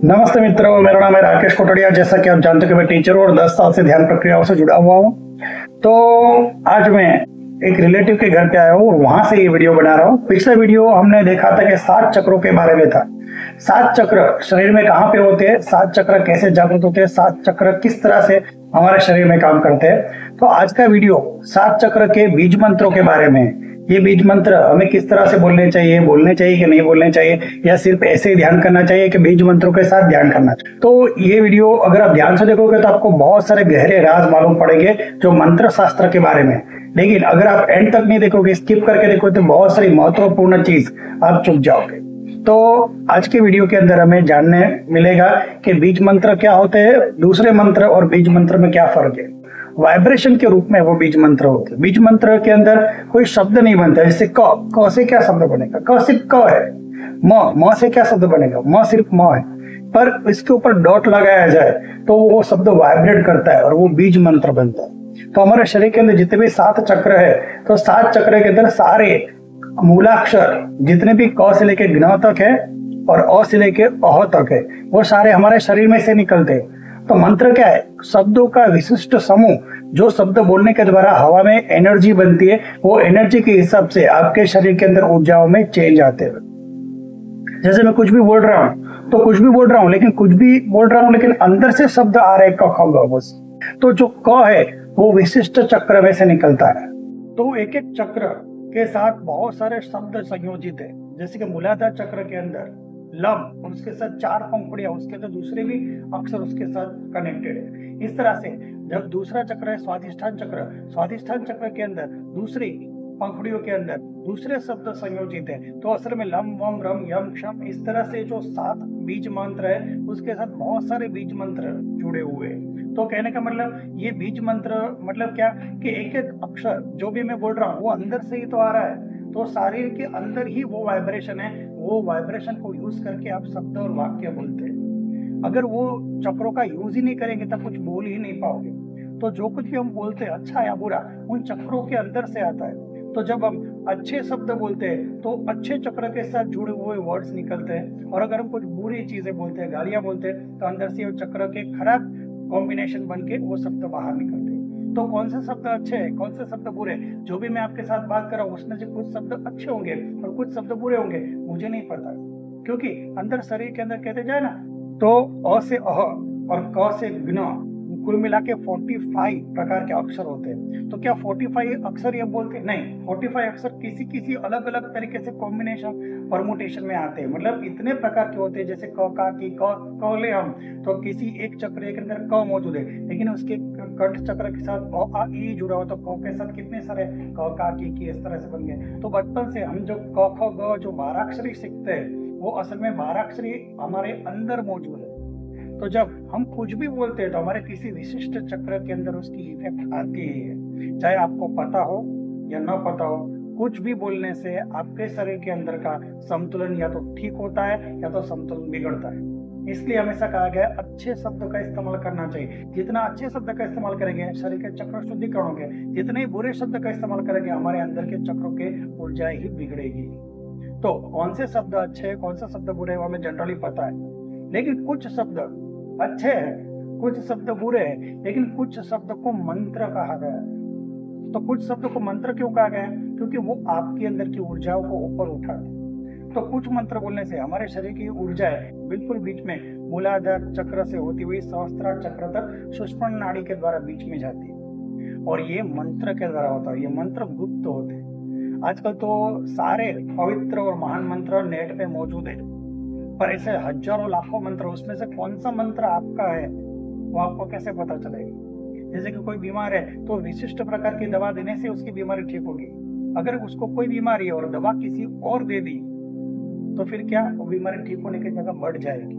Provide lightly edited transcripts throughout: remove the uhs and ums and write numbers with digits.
नमस्ते मित्रों, मेरा नाम है राकेश कोटड़िया। जैसा कि आप जानते हो कि मैं टीचर हूँ और 10 साल से ध्यान प्रक्रियाओं से जुड़ा हुआ हूँ। तो आज मैं एक रिलेटिव के घर पे आया हूँ और वहां से ये वीडियो बना रहा हूँ। पिछला वीडियो हमने देखा था कि 7 चक्रों के बारे में था। 7 चक्र शरीर में कहाँ पे होते हैं, 7 चक्र कैसे जागृत होते हैं, 7 चक्र किस तरह से हमारे शरीर में काम करते हैं। तो आज का वीडियो 7 चक्र के बीज मंत्रों के बारे में है। ये बीज मंत्र हमें किस तरह से बोलने चाहिए कि नहीं बोलने चाहिए, या सिर्फ ऐसे ही ध्यान करना चाहिए कि बीज मंत्रों के साथ ध्यान करना चाहिए। तो ये वीडियो अगर आप ध्यान से देखोगे तो आपको बहुत सारे गहरे राज मालूम पड़ेंगे जो मंत्र शास्त्र के बारे में। लेकिन अगर आप एंड तक नहीं देखोगे, स्किप करके देखोगे, तो बहुत सारी महत्वपूर्ण चीज आप चुक जाओगे। तो आज के वीडियो के अंदर हमें जानने मिलेगा कि बीज मंत्र क्या होते हैं, दूसरे मंत्र और बीज मंत्र में क्या फर्क है। वाइब्रेशन के रूप में वो बीज मंत्र होते हैं। बीज मंत्र के अंदर कोई शब्द नहीं बनता। जैसे क से क्या शब्द बनेगा, क सिर्फ क है। म से क्या शब्द बनेगा, म सिर्फ म है। पर इसके ऊपर डॉट लगाया जाए तो वो शब्द वाइब्रेट करता है और वो बीज मंत्र बनता है। तो हमारे शरीर के अंदर जितने भी 7 चक्र है, तो 7 चक्र के अंदर सारे मूलाक्षर जितने भी क से लेके ज्ञ तक है और अ से लेके अह तक है, वो सारे हमारे शरीर में से निकलते हैं। तो मंत्र क्या है? शब्दों का विशिष्ट समूह, जो शब्द बोलने के द्वारा हवा में एनर्जी बनती है, वो एनर्जी के हिसाब से आपके शरीर के अंदर ऊर्जाओं में चेंज आते हैं। जैसे मैं कुछ भी बोल रहा हूँ तो कुछ भी बोल रहा हूँ, लेकिन कुछ भी बोल रहा हूँ लेकिन अंदर से शब्द आ रहे क ख ग बस। तो जो क है वो विशिष्ट चक्र में से निकलता है। तो एक एक चक्र के साथ बहुत सारे शब्द संयोजित है। जैसे कि मूलाधार चक्र के अंदर लम और उसके साथ 4 पंखुड़ियां, उसके तो दूसरे भी अक्षर उसके साथ कनेक्टेड है। इस तरह से जब दूसरा चक्र है स्वाधिष्ठान चक्र, स्वाधिष्ठान चक्र के अंदर दूसरी पंखुड़ियों के अंदर दूसरे शब्द संयोजित है। तो असल में लम वम रम यम क्षम, इस तरह से जो 7 बीज मंत्र है उसके साथ बहुत सारे बीज मंत्र जुड़े हुए हैं। तो कहने का मतलब ये बीज मंत्र मतलब क्या कि एक एक अक्षर जो भी मैं बोल रहा हूँ वो अंदर से ही तो आ रहा है। तो शरीर के अंदर ही वो वाइब्रेशन है। वो वाइब्रेशन को यूज करके आप शब्द और वाक्य बोलते हैं। अगर वो चक्रों का यूज ही नहीं करेंगे तब कुछ बोल ही नहीं पाओगे। तो जो कुछ भी हम बोलते हैं, अच्छा या बुरा, उन चक्रों के अंदर से आता है। तो जब हम अच्छे शब्द बोलते हैं तो अच्छे चक्र के साथ जुड़े हुए वर्ड्स निकलते हैं, और अगर हम कुछ बुरी चीजें बोलते हैं, गालियां बोलते हैं, तो अंदर से वो चक्र के खराब कॉम्बिनेशन बन के वो शब्द बाहर निकलते हैं। तो कौन से शब्द अच्छे हैं, कौन से शब्द बुरे, जो भी मैं आपके साथ बात कर रहा हूँ उसमें से कुछ शब्द अच्छे होंगे और कुछ शब्द बुरे होंगे, मुझे नहीं पता। क्योंकि अंदर शरीर के अंदर कहते जाए ना, तो अ से अह और क से ज्ञ, कुल मिला के 45 प्रकार के अक्षर होते हैं। तो क्या 45 अक्षर ये बोलते हैं? नहीं, 45 अक्षर किसी किसी अलग अलग तरीके से कॉम्बिनेशन परमुटेशन में आते हैं। मतलब इतने प्रकार के होते हैं। जैसे क का की क ले हम, तो किसी एक चक्र के अंदर क मौजूद है, लेकिन उसके कंठ चक्र के साथ अ आ ई जुड़ा हुआ, तो क के साथ कितने सारे क का की इस तरह से बन गए। तो बचपन से हम जो क ख ग जो 12 अक्षरी सीखते हैं, वो असल में 12 अक्षरी हमारे अंदर मौजूद है। तो जब हम कुछ भी बोलते हैं तो हमारे किसी विशिष्ट चक्र के अंदर उसकी इफेक्ट आती ही है। चाहे आपको पता हो या न पता हो, कुछ भी बोलने से आपके शरीर के अंदर का संतुलन या तो ठीक होता है या तो संतुलन बिगड़ता है। इसलिए हमेशा कहा गया है अच्छे शब्द का इस्तेमाल करना चाहिए। जितना अच्छे शब्द का इस्तेमाल करेंगे शरीर के चक्र शुद्धिकरण होंगे, जितने ही बुरे शब्द का इस्तेमाल करेंगे हमारे अंदर के चक्रों के ऊर्जा ही बिगड़ेगी। तो कौन से शब्द अच्छे हैं, कौन सा शब्द बुरे हैं, हमें जनरली पता है। लेकिन कुछ शब्द अच्छे हैं, कुछ शब्द बुरे हैं, लेकिन कुछ शब्द को मंत्र कहा गया है। तो कुछ शब्द को मंत्र क्यों कहा गया है? क्योंकि वो आपके अंदर की ऊर्जाओं को ऊपर उठाते हैं। तो कुछ मंत्र बोलने से हमारे शरीर की ऊर्जाएं बिल्कुल बीच में मूलाधार चक्र से होती हुई सहस्त्रार चक्र तक सुषुम्ना नाड़ी के द्वारा बीच में जाती है, और ये मंत्र के द्वारा होता है। ये मंत्र गुप्त होते हैं। आजकल तो सारे पवित्र और महान मंत्र नेट पे मौजूद है, पर ऐसे हजारों लाखों मंत्र, उसमें से कौन सा मंत्र आपका है वो आपको कैसे पता चलेगा? जैसे कि कोई बीमार है तो विशिष्ट प्रकार की दवा देने से उसकी बीमारी ठीक होगी। अगर उसको कोई बीमारी है और दवा किसी और दे दी तो फिर क्या वो बीमारी ठीक होने की जगह बढ़ जाएगी।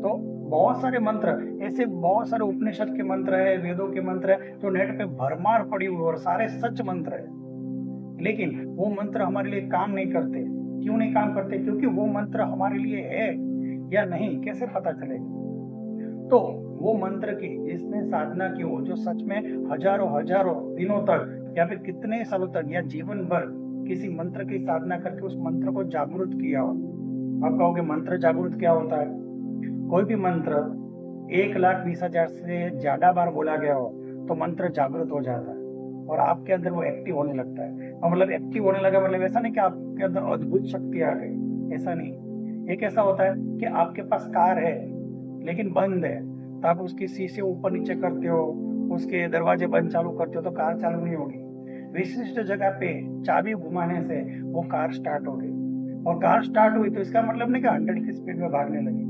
तो बहुत सारे मंत्र ऐसे, बहुत सारे उपनिषद के मंत्र है, वेदों के मंत्र है, जो नेट पे भरमार पड़ी हुई और सारे सच मंत्र है, लेकिन वो मंत्र हमारे लिए काम नहीं करते। क्यों नहीं काम करते? क्योंकि वो मंत्र हमारे लिए है या नहीं कैसे पता चलेगा? तो वो मंत्र की जिसने साधना की हो, जो सच में हजारों हजारों दिनों तक या फिर कितने सालों तक या जीवन भर किसी मंत्र की साधना करके उस मंत्र को जागृत किया हो। आप कहोगे मंत्र जागृत क्या होता है? कोई भी मंत्र 1,20,000 से ज्यादा बार बोला गया हो तो मंत्र जागृत हो जाता है और आपके अंदर वो एक्टिव होने लगता है। और मतलब एक्टिव होने लगा मतलब ऐसा नहीं कि आपके अंदर अद्भुत शक्ति आ गई, ऐसा नहीं। एक ऐसा होता है कि आपके पास कार है लेकिन बंद है, तो आप उसकी शीशे ऊपर नीचे करते हो, उसके दरवाजे बंद चालू करते हो तो कार चालू नहीं होगी। विशिष्ट जगह पे चाबी घुमाने से वो कार स्टार्ट हो गई, और कार स्टार्ट हुई तो इसका मतलब नहीं कि 100 की स्पीड में भागने लगी।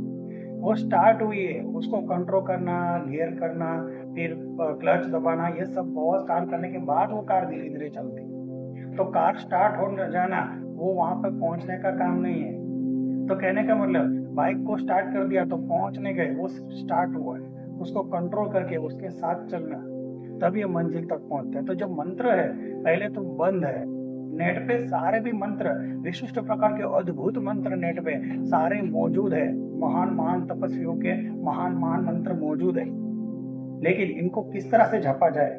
वो स्टार्ट हुई है, उसको कंट्रोल करना, गियर करना, फिर क्लच दबाना, ये सब बहुत काम करने के बाद वो कार धीरे धीरे चलती। तो कार स्टार्ट हो जाना वो वहां पर पहुंचने का काम नहीं है। तो कहने का मतलब बाइक को स्टार्ट कर दिया तो पहुंच नहीं गए, वो स्टार्ट हुआ है, उसको कंट्रोल करके उसके साथ चलना, तब ये मंजिल तक पहुंचते हैं। तो जो मंत्र है पहले तो बंद है, नेट पे सारे भी मंत्र, विशिष्ट प्रकार के अद्भुत मंत्र नेट पे सारे मौजूद है। महान महान तपस्वियों के महान महान मंत्र मौजूद है, लेकिन इनको किस तरह से झापा जाए,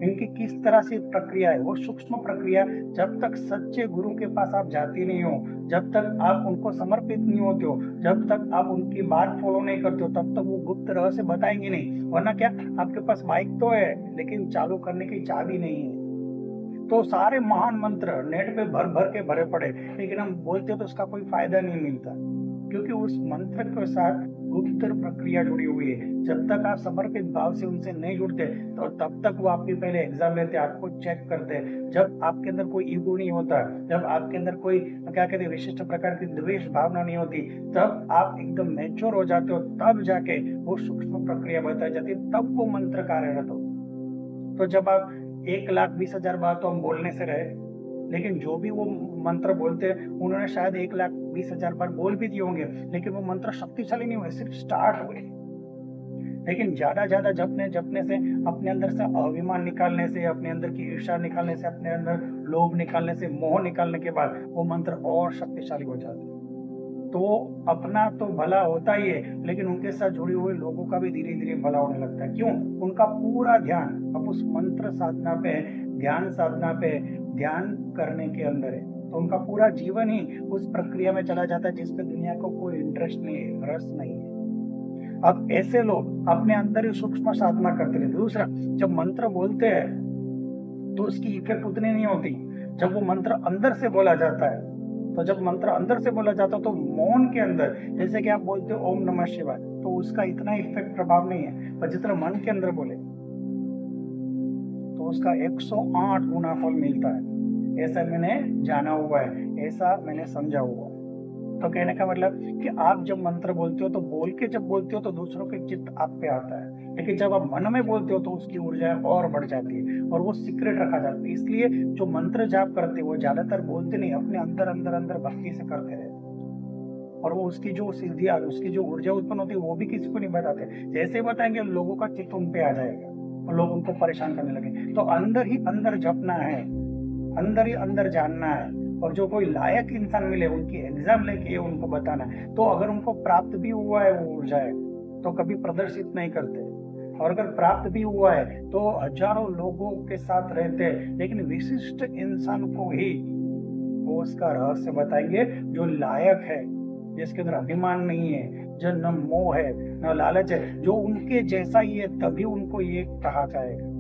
इनकी किस तरह से प्रक्रिया है, वो सूक्ष्म प्रक्रिया जब तक सच्चे गुरु के पास आप जाती नहीं हो, जब तक आप उनको समर्पित नहीं होते हो, जब तक आप उनकी बात फॉलो नहीं करते हो, तब तक वो गुप्त रहस्य बताएंगे नहीं। वरना क्या, आपके पास बाइक तो है लेकिन चालू करने की चाबी नहीं है। तो सारे महान मंत्र नेट पे भर भर के भरे पड़े, लेकिन हम बोलते तो उसका कोई फायदा नहीं मिलता, क्योंकि उस मंत्र के साथ गुप्त प्रक्रिया जुड़ी हुई है। जब तक आप समर्पित भाव से उनसे नहीं जुड़ते तो तब तक वो आपके पहले एग्जाम लेते, आपको चेक करते। जब आपके अंदर कोई ईगो नहीं होता, जब आपके अंदर कोई क्या कहते हैं विशिष्ट प्रकार की द्वेष भावना नहीं होती, तब आप एकदम मैच्योर हो जाते हो, तब जाके वो सूक्ष्म प्रक्रिया बताई जाती है, तब वो मंत्र कार्यरत हो। तो जब आप 1,20,000 बार तो हम बोलने से रहे, लेकिन जो भी वो मंत्र बोलते हैं उन्होंने शायद 1,20,000 बार बोल भी दिए होंगे, लेकिन वो मंत्र शक्तिशाली नहीं हुए, सिर्फ स्टार्ट हुए। लेकिन ज्यादा ज्यादा जपने से, अपने अंदर से अभिमान निकालने से, अपने अंदर की ईर्ष्या निकालने से, अपने अंदर लोभ निकालने से, मोह निकालने के बाद वो मंत्र और शक्तिशाली हो जाते हैं। तो अपना तो भला होता ही है, लेकिन उनके साथ जुड़े हुए लोगों का भी धीरे धीरे भला होने लगता है। क्यों? उनका पूरा ध्यान अब उस मंत्र साधना पे, ध्यान साधना पे, ध्यान करने के अंदर है। तो उनका पूरा जीवन ही उस प्रक्रिया में चला जाता है जिसपे दुनिया को कोई इंटरेस्ट नहीं है, रस नहीं है। अब ऐसे लोग अपने अंदर ही सूक्ष्म साधना करते रहते। दूसरा, जब मंत्र बोलते हैं तो उसकी इफेक्ट उतनी नहीं होती जब वो मंत्र अंदर से बोला जाता है। तो जब मंत्र अंदर से बोला जाता है तो मौन के अंदर, जैसे कि आप बोलते हो ओम नमः शिवाय, तो उसका इतना इफेक्ट प्रभाव नहीं है, पर जितना मन के अंदर बोले तो उसका 108 गुना फल मिलता है। ऐसा मैंने जाना हुआ है, ऐसा मैंने समझा हुआ है। तो कहने का मतलब कि आप जब मंत्र बोलते हो तो बोल के जब बोलते हो तो दूसरों के चित्त आप पे आता है, लेकिन जब आप मन में बोलते हो तो उसकी ऊर्जा और बढ़ जाती है और वो सीक्रेट रखा जाता है। इसलिए जो मंत्र जाप करते हैं वो ज्यादातर बोलते नहीं, अपने अंदर अंदर अंदर भक्ति से करते रहते, और वो उसकी जो सिद्धि, उसकी जो ऊर्जा उत्पन्न होती है वो भी किसी को नहीं बताते। जैसे बताएंगे लोगों का चित्त उन पे आ जाएगा और लोग उनको परेशान करने लगे। तो अंदर ही अंदर जपना है, अंदर ही अंदर जानना है, और जो कोई लायक इंसान मिले उनकी एग्जाम लेके उनको बताना है। तो अगर उनको प्राप्त भी हुआ है वो ऊर्जा है तो कभी प्रदर्शित नहीं करते, और अगर प्राप्त भी हुआ है तो हजारों लोगों के साथ रहते हैं, लेकिन विशिष्ट इंसान को ही वो उसका रहस्य बताएंगे जो लायक है, जिसके अंदर अभिमान नहीं है, जो न मोह है न लालच है, जो उनके जैसा ही है, तभी उनको ये कहा जाएगा।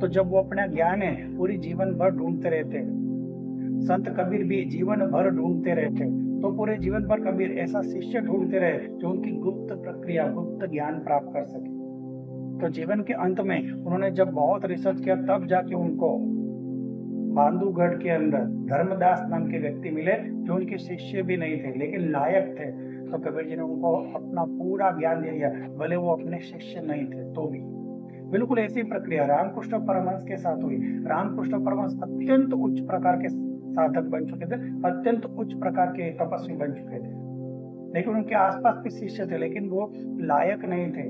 तो जब वो अपना ज्ञान है पूरी जीवन भर ढूंढते रहते हैं, संत कबीर भी जीवन भर ढूंढते रहते, तो पूरे जीवन भर कबीर ऐसा शिष्य ढूंढते रहे जो उनकी गुप्त प्रक्रिया, गुप्त ज्ञान प्राप्त कर सके। तो जीवन के अंत में उन्होंने जब बहुत रिसर्च किया तब जाके उनको बांधुगढ़ के अंदर धर्मदास नाम के व्यक्ति मिले जो उनके शिष्य भी नहीं थे लेकिन लायक थे। तो कबीर जी ने उनको अपना पूरा ज्ञान दे दिया, भले वो अपने शिष्य नहीं थे तो भी। बिल्कुल ऐसी प्रक्रिया रामकृष्ण परमहंस के साथ हुई। रामकृष्ण परमहंस अत्यंत उच्च प्रकार के साधक बन चुके थे, अत्यंत उच्च प्रकार के तपस्वी बन चुके थे, लेकिन उनके आसपास भी शिष्य थे, लेकिन वो लायक नहीं थे।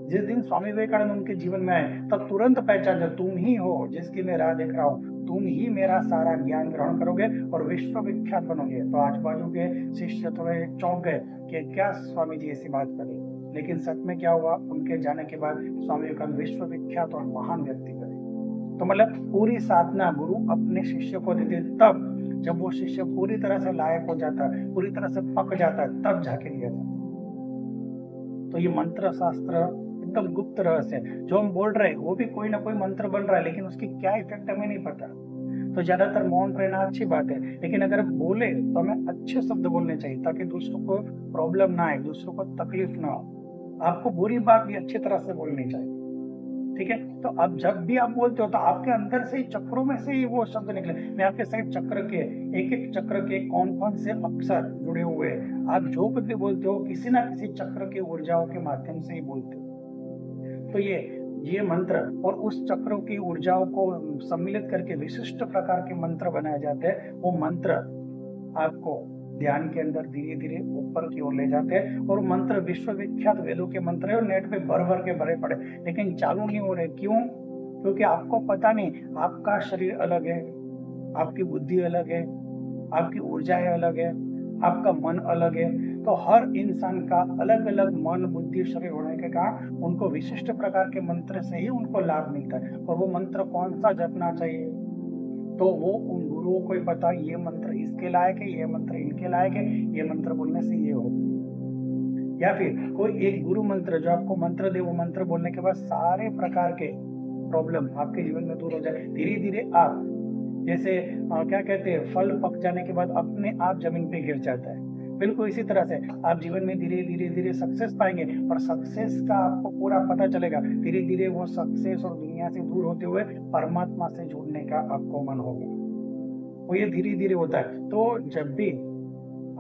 जिस दिन स्वामी विवेकानंद उनके जीवन में आए तब तुरंत पहचान जा, तुम ही हो जिसकी मैं राह देख रहा हूँ, तुम ही मेरा सारा ज्ञान ग्रहण करोगे और विश्व विख्यात बनोगे। तो आज बाजू के शिष्य थोड़े चौंक गए कि क्या स्वामी जी ऐसी बात करें, लेकिन सच में क्या हुआ, उनके जाने के बाद स्वामी विवेकानंद विश्व विख्यात और महान व्यक्ति बने। तो मतलब पूरी साधना गुरु अपने शिष्य को देते, तब जब वो शिष्य पूरी तरह से लायक हो जाता है, पूरी तरह से पक जाता है, तब जाके दिया जाता है। तो ये मंत्र शास्त्र एकदम गुप्त रहस्य है। जो हम बोल रहे हैं वो भी कोई ना कोई मंत्र बन रहा है, लेकिन उसकी क्या इफेक्ट हमें नहीं पता। तो ज्यादातर मौन रहना अच्छी बात है, लेकिन अगर बोले तो हमें अच्छे शब्द बोलने चाहिए ताकि दूसरों को प्रॉब्लम ना आए, दूसरों को तकलीफ ना हो। आपको बुरी बात भी अच्छी तरह से बोलनी चाहिए, ठीक है। तो अब जब भी आप बोलते हो तो आपके अंदर से ही, चक्रों में से ही वो शब्द निकले। मैं आपके साइड चक्र के एक एक चक्र के कौन कौन से अक्षर जुड़े हुए हैं, आप जो कुछ भी बोलते हो किसी ना किसी चक्र की ऊर्जाओं के माध्यम से ही बोलते हो। तो ये मंत्र और उस चक्रों की ऊर्जाओं को सम्मिलित करके विशिष्ट प्रकार के मंत्र बनाए जाते हैं। वो मंत्र आपको ध्यान के अंदर धीरे धीरे ऊपर की ओर ले जाते हैं, और मंत्र विश्वविख्यात वेदों के मंत्र है और नेट पे भर भर के भरे पड़े, लेकिन चालू नहीं हो रहे। क्यों? क्योंकि आपको पता नहीं, आपका शरीर अलग है, आपकी बुद्धि अलग है, आपकी ऊर्जाएं अलग है, आपका मन अलग है। तो हर इंसान का अलग अलग मन बुद्धि शरीर होने के कारण उनको विशिष्ट प्रकार के मंत्र से ही उनको लाभ मिलता है। और वो मंत्र कौन सा जपना चाहिए, तो वो उन गुरुओं को ही पता, ये मंत्र इसके लायक है, ये मंत्र इनके लायक है, ये मंत्र बोलने से ये हो। या फिर कोई एक गुरु मंत्र जो आपको मंत्र दे, वो मंत्र बोलने के बाद सारे प्रकार के प्रॉब्लम आपके जीवन में दूर हो जाए। धीरे धीरे आप जैसे क्या कहते हैं, फल पक जाने के बाद अपने आप जमीन पे गिर जाता है, बिल्कुल इसी तरह से आप जीवन में धीरे धीरे धीरे सक्सेस पाएंगे, और सक्सेस का आपको पूरा पता चलेगा। धीरे धीरे वो सक्सेस और दुनिया से दूर होते हुए परमात्मा से जुड़ने का आपको मन होगा। वो ये धीरे धीरे होता है। तो जब भी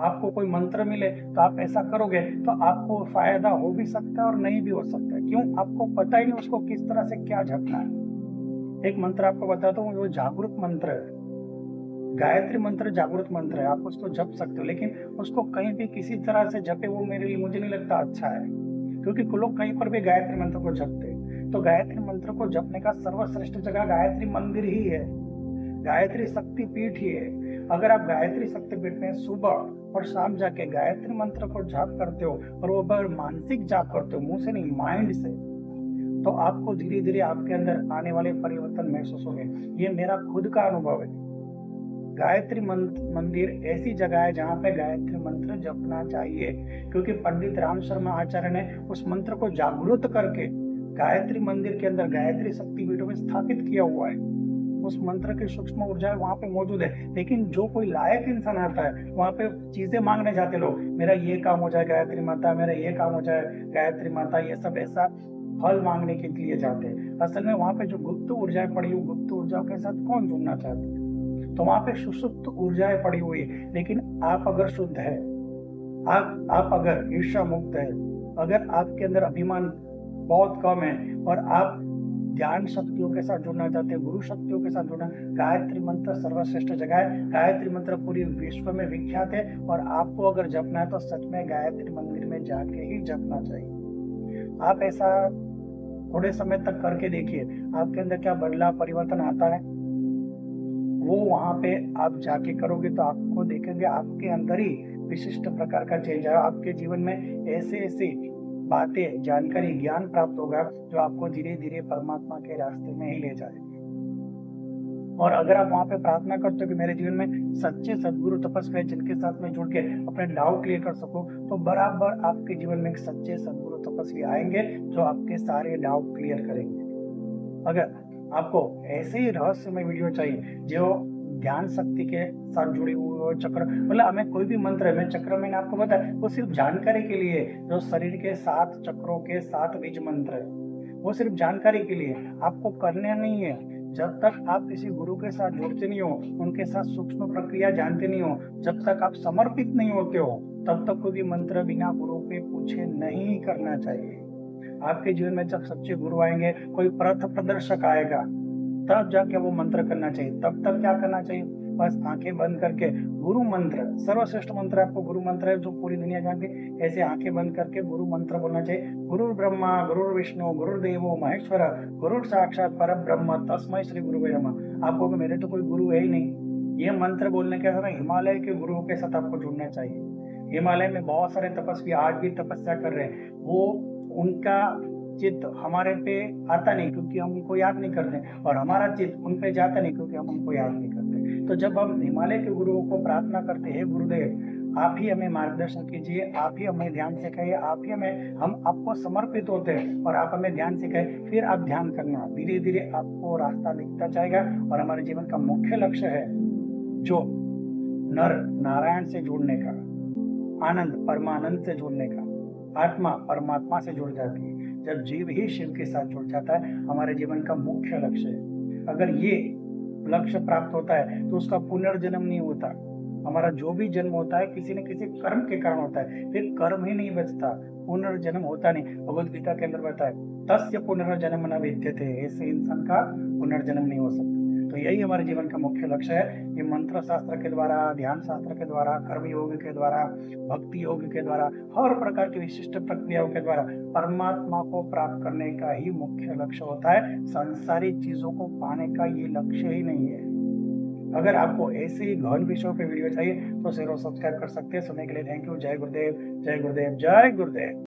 आपको कोई मंत्र मिले तो आप ऐसा करोगे तो आपको फायदा हो भी सकता है और नहीं भी हो सकता है। क्यों? आपको पता ही नहीं उसको किस तरह से क्या जपना है। एक मंत्र आपको बताता हूँ, वो जागृत मंत्र है। गायत्री मंत्र जागृत मंत्र है, आप उसको जप सकते हो, लेकिन उसको कहीं भी किसी तरह से जपे वो मुझे नहीं लगता अच्छा है, क्योंकि लोग कहीं पर भी गायत्री मंत्र को जपते हैं। तो गायत्री मंत्र को जपने का सर्वश्रेष्ठ जगह गायत्री मंदिर ही है, गायत्री शक्ति पीठ ही है। अगर आप गायत्री शक्ति पीठ में सुबह और शाम जाके गायत्री मंत्र को जाप करते हो, और वो अगर मानसिक जाप करते हो, मुंह से नहीं माइंड से, तो आपको धीरे धीरे आपके अंदर आने वाले परिवर्तन महसूस होंगे। ये मेरा खुद का अनुभव है। गायत्री मंदिर ऐसी जगह है जहाँ पे गायत्री मंत्र जपना चाहिए, क्योंकि पंडित राम शर्मा आचार्य ने उस मंत्र को जागृत करके गायत्री मंदिर के अंदर गायत्री शक्तिपीठों में स्थापित किया हुआ है। उस मंत्र की सूक्ष्म ऊर्जा वहां पे मौजूद है। लेकिन जो कोई लायक इंसान आता है, वहां पे चीजें मांगने जाते लोग, मेरा ये काम हो जाए गायत्री माता, मेरा ये काम हो जाए गायत्री माता, ये सब ऐसा फल मांगने के लिए जाते हैं। असल में वहां पे जो गुप्त ऊर्जाएं पड़ी हुई, गुप्त ऊर्जाओं के साथ कौन जुड़ना चाहता है? तो वहां पे सुषुप्त ऊर्जाएं पड़ी हुई है। लेकिन आप अगर शुद्ध है, आप अगर ईर्ष्या मुक्त है, अगर आपके अंदर अभिमान बहुत कम है, और आप ध्यान शक्तियों के साथ जुड़ना चाहते हैं, गुरु शक्तियों के साथ जुड़ना, गायत्री मंत्र सर्वश्रेष्ठ जगह है। गायत्री मंत्र पूरी विश्व में विख्यात है, और आपको अगर जपना है तो सच में गायत्री मंदिर में जाके ही जपना चाहिए। आप ऐसा थोड़े समय तक करके देखिए, आपके अंदर क्या बदलाव परिवर्तन आता है। वो वहां पे आप जाके करोगे तो आपको देखेंगे आपके अंदर ही विशिष्ट प्रकार का चेंज है। आपके जीवन में ऐसे ऐसे बातें, जानकारी, ज्ञान प्राप्त होगा जो आपको धीरे धीरे परमात्मा के रास्ते में ही ले जाएगी। और अगर आप वहां पे प्रार्थना करते हो कि मेरे जीवन में सच्चे सदगुरु तपस्वी जिनके साथ में जुड़ के अपने डाउट क्लियर कर सकूं, तो बराबर आपके जीवन में एक सच्चे सदगुरु तपस्वी आएंगे जो आपके सारे डाउट क्लियर करेंगे। अगर आपको ऐसे ही रहस्यमय वीडियो चाहिए जो ध्यान शक्ति के साथ जुड़ी हुई चक्र, मतलब हमें कोई भी मंत्र है, मैं चक्र मैंने आपको बताया वो सिर्फ जानकारी के लिए, जो शरीर के 7 चक्रों के 7 बीज मंत्र है, वो सिर्फ जानकारी के लिए, आपको करने नहीं है। जब तक आप किसी गुरु के साथ जुड़ते नहीं हो, उनके साथ सूक्ष्म प्रक्रिया जानते नहीं हो, जब तक आप समर्पित नहीं होते हो, तब तक कोई भी मंत्र बिना गुरु के पूछे नहीं करना चाहिए। आपके जीवन में जब सच्चे गुरु आएंगे, कोई पथ प्रदर्शक आएगा, तब जाके वो मंत्र करना चाहिए। तब तक क्या करना चाहिए? बस आंखें बंद करके गुरु मंत्र, सर्वश्रेष्ठ मंत्र आपको गुरु मंत्र है जो पूरी दुनिया जानती है, ऐसे आंखें बंद करके गुरु मंत्र बोलना चाहिए। गुरु ब्रह्मा गुरु विष्णु गुरुदेवो महेश्वर गुरु साक्षात पर ब्रह्म तस्मै श्री गुरुवे नमः। आपको मेरे तो कोई गुरु है ही नहीं, ये मंत्र बोलने के साथ हिमालय के गुरुओं के साथ आपको जुड़ना चाहिए। हिमालय में बहुत सारे तपस्वी आज भी तपस्या कर रहे हैं, वो उनका चित्त हमारे पे आता नहीं क्योंकि हम उनको याद नहीं करते, और हमारा चित्त उन पे जाता नहीं क्योंकि हम उनको याद नहीं करते। तो जब हम हिमालय के गुरुओं को प्रार्थना करते हैं, गुरुदेव आप ही हमें मार्गदर्शन कीजिए, आप ही हमें ध्यान सिखाइए, आप ही हमें, हम आपको समर्पित होते हैं और आप हमें ध्यान सिखाए, फिर आप ध्यान करना, धीरे धीरे आपको रास्ता दिखता जाएगा। और हमारे जीवन का मुख्य लक्ष्य है जो नर नारायण से जुड़ने का, आनंद परमानंद से जुड़ने का, आत्मा परमात्मा से जुड़ जाती है। जब जीव ही शिव के साथ जुड़ जाता है, हमारे जीवन का मुख्य लक्ष्य है। अगर ये लक्ष्य प्राप्त होता है तो उसका पुनर्जन्म नहीं होता। हमारा जो भी जन्म होता है किसी न किसी कर्म के कारण होता है, फिर कर्म ही नहीं बचता, पुनर्जन्म होता नहीं। भगवद गीता के अंदर बताया, तस्य पुनर्जन्म न विद्यते, ऐसे इंसान का पुनर्जन्म नहीं हो सकता। तो यही हमारे जीवन का मुख्य लक्ष्य है। ये मंत्र शास्त्र के द्वारा, ध्यान शास्त्र के द्वारा, कर्म योग के द्वारा, भक्ति योग के द्वारा, हर प्रकार की विशिष्ट प्रक्रियाओं के द्वारा परमात्मा को प्राप्त करने का ही मुख्य लक्ष्य होता है। सांसारिक चीजों को पाने का ये लक्ष्य ही नहीं है। अगर आपको ऐसे ही गहन विषयों पे वीडियो चाहिए तो जरूर सब्सक्राइब कर सकते हैं। सुनने के लिए थैंक यू। जय गुरुदेव, जय गुरुदेव, जय गुरुदेव।